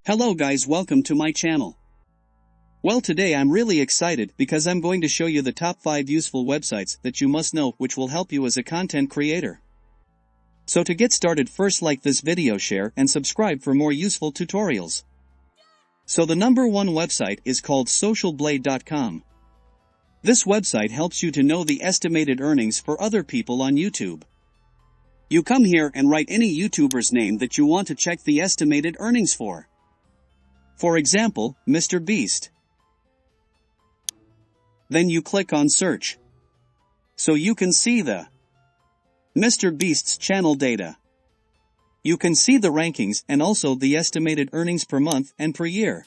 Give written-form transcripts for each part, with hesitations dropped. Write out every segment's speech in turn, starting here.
Hello guys, welcome to my channel. Well, today I'm really excited because I'm going to show you the top 5 useful websites that you must know which will help you as a content creator. So to get started, first like this video, share and subscribe for more useful tutorials. So the number 1 website is called socialblade.com. This website helps you to know the estimated earnings for other people on YouTube. You come here and write any YouTuber's name that you want to check the estimated earnings for. For example, Mr. Beast. Then you click on search. So you can see the Mr. Beast's channel data. You can see the rankings and also the estimated earnings per month and per year.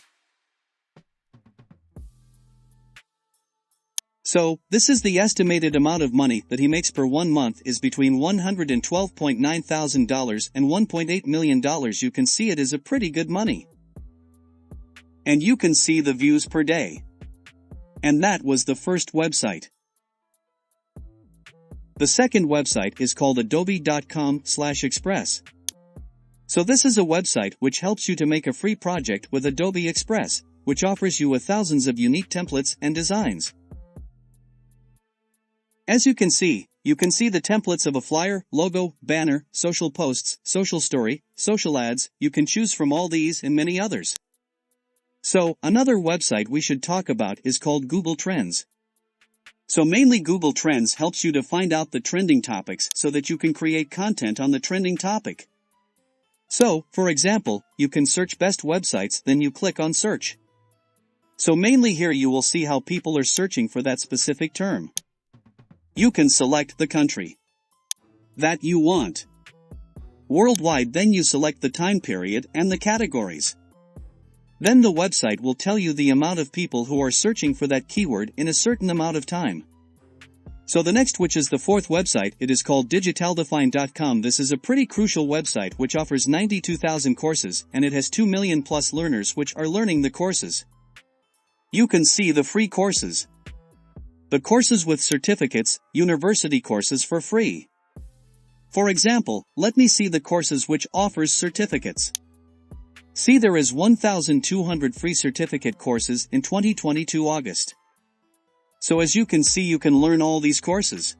So, this is the estimated amount of money that he makes per 1 month is between $112.9 thousand and $1.8 million. You can see it is a pretty good money. And you can see the views per day. And that was the first website. The second website is called adobe.com/express. So this is a website which helps you to make a free project with Adobe Express, which offers you thousands of unique templates and designs. As you can see the templates of a flyer, logo, banner, social posts, social story, social ads. You can choose from all these and many others. So, another website we should talk about is called Google Trends. So mainly Google Trends helps you to find out the trending topics so that you can create content on the trending topic. So, for example, you can search best websites, then you click on search. So mainly here you will see how people are searching for that specific term. You can select the country that you want. Worldwide, then you select the time period and the categories. Then the website will tell you the amount of people who are searching for that keyword in a certain amount of time. So the next, which is the fourth website, it is called digitaldefine.com. This is a pretty crucial website which offers 92,000 courses and it has 2 million plus learners which are learning the courses. You can see the free courses. The courses with certificates, university courses for free. For example, let me see the courses which offers certificates. See, there is 1,200 free certificate courses in 2022 August. So as you can see, you can learn all these courses.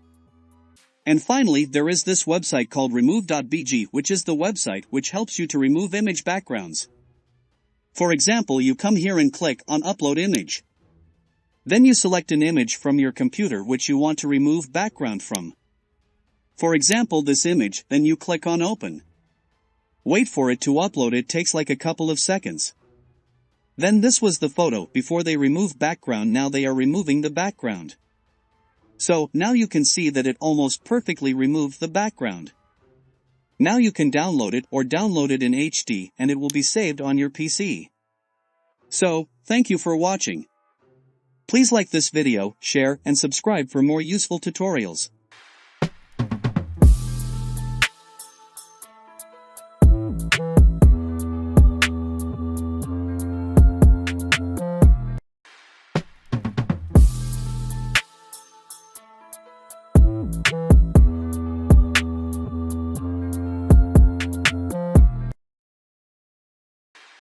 And finally, there is this website called remove.bg, which is the website which helps you to remove image backgrounds. For example, you come here and click on upload image. Then you select an image from your computer which you want to remove background from. For example, this image, then you click on open. Wait for it to upload, it takes like a couple of seconds. Then this was the photo before they remove background, now they are removing the background. So, now you can see that it almost perfectly removed the background. Now you can download it or download it in HD and it will be saved on your PC. So, thank you for watching. Please like this video, share and subscribe for more useful tutorials.